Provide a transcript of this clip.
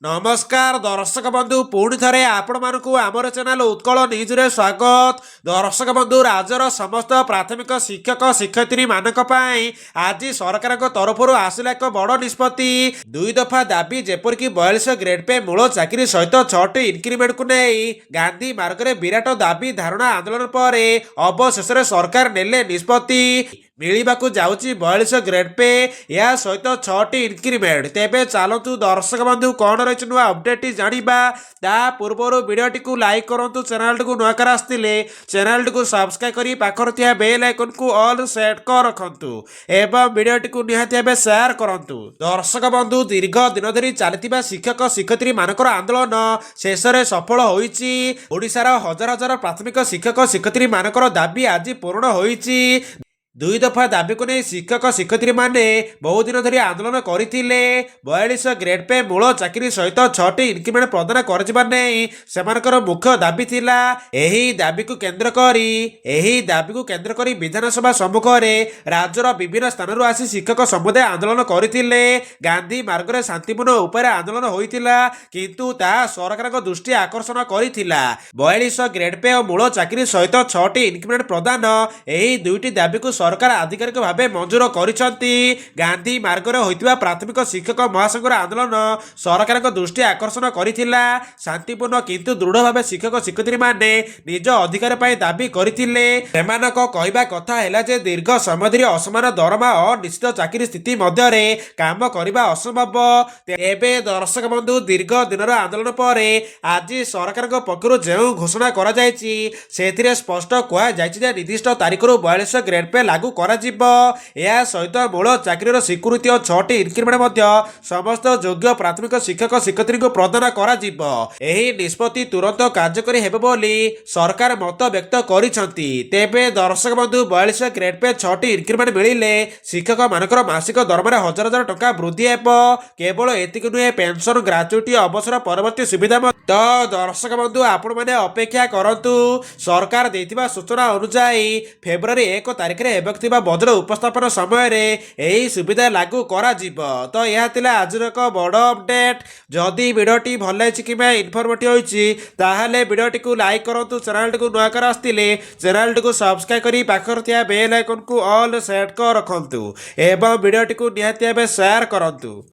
नमस्कार दर्शक बंधु पुणी थे आपण मानक आमर चैनल उत्कल न्यूज रे स्वागत। दर्शक बंधु राज्यर समस्त प्राथमिक शिक्षक शिक्षयित्री मानक आज सरकार तरफ आसला एक बड़ निष्पत्ति। दुई दफा दाबी जेपरिक 42 ग्रेड पे मूल चाकरी सहित 6टी इनक्रिमेंट को नहीं गांधी मार्ग में विराट दाबी धारणा आंदोलन पर अवशेष सरकार नेले निष्पत्ति। मिलवाकू जाऊँगी 42 ग्रेड पे या सहित 6टी इनक्रिमेंट। तेबे चलतु दर्शक बंधु कौन रही नुआ अपडेट जाना ता पूर्व वीडियोटी को लाइक करूँ, चैनल टी नुआ कर आसते चैनल टी सब्सक्राइब कर पाखर थिया बेल आइकन को ऑल सेट कर रखु एवं वीडियोटी को निहाती भाव शेयर करूँ। दर्शक बंधु दीर्घ दिन धरी चलता शिक्षक शिक्षयित्री मानकर आंदोलन शेष में सफल होईची। ओडिशार हजार हजार प्राथमिक शिक्षक शिक्षयित्री मानकर दाबी आज पूर्ण होईची। दुई दफा दाबी को नहीं शिक्षक शिक्षयित्री माने बहुत दिन धरी आंदोलन करते 42 ग्रेड पे मूल चाकरी सहित 6टी इनक्रिमेंट प्रदान कर मुख्य दाबी थिला। एही दाबी को केंद्र करी विधानसभा सम्मुख में राज्यर विभिन्न स्थान आसी शिक्षक समुदाय आंदोलन करते। गांधी मार्ग में शांतिपूर्ण उपाय आंदोलन होइतिला किंतु ता सरकार दृष्टि आकर्षण करथिला। 42 ग्रेड पे और मूल चाकरी सहित 6टी इनक्रिमेंट प्रदान एही दुईटी दाबी को सरकार आधिकारिक भाव मंजूर करिसंती। गांधी मार्ग में होइतिबा प्राथमिक शिक्षक महासंघर आंदोलन सरकार दृष्टि आकर्षण करिथिला। शांतिपूर्ण किंतु दृढ़ भाव शिक्षक शिक्षयित्री माने निज अधिकार पाई दाबी करथिले। सेमानक कहबा कथा हैला जे दीर्घ समय धरि असमान दरमा और निश्चित चाकरी स्थिति मध्य रे काम करिबा असंभव। एबे दर्शक बंधु दीर्घ दिनर आंदोलन पर आज सरकार पक्षरु जेउ घोषणा करा जायछि सेथिरे स्पष्ट कहा जायछि जे निर्दिष्ट तारिखरु 42 ग्रेड पे लागू करा जिवो। या सहित मूल चाकरीर स्वीकृति और 6टी इनक्रिमेंट मध्य समस्त योग्य प्राथमिक शिक्षक शिक्षयित्री को प्रदान करा जिवो। एही निष्पत्ति तुरंत कार्यकारी हेबो बोली सरकार मत व्यक्त करिसंती। तेबे दर्शक बंधु 42 ग्रेड पे 6टी इनक्रिमेंट मिलिले शिक्षक मानकर मासिक दरमार हजार हजार टका वृद्धि हेबो। केवल एतिक नुहे पेंशन ग्राच्युटी अवसर परवर्ती सुविधा तो दर्शक बंधु आपण माने अपेक्षा करंतु सरकार देथिबा सूचना अनुसार फेब्रुआरी 1 तारिख रे हेबक बजट उपस्थापन समय रे एही सुविधा लागू करा जिवो। तो यह थिला आज एक बड़ अपडेट। जदि वीडियोटी भल लागिछि किबा इनफॉर्मेटिव होइछि ताहाले वीडियोटी को लाइक करंतु, चैनल टी को नुआ कर आस्तिले चैनल टी को सब्सक्राइब करी पाखर थिया बेल आइकन को ऑल सेट कर रखंतु एवं वीडियोटी को निहाती भाबे शेयर करंतु।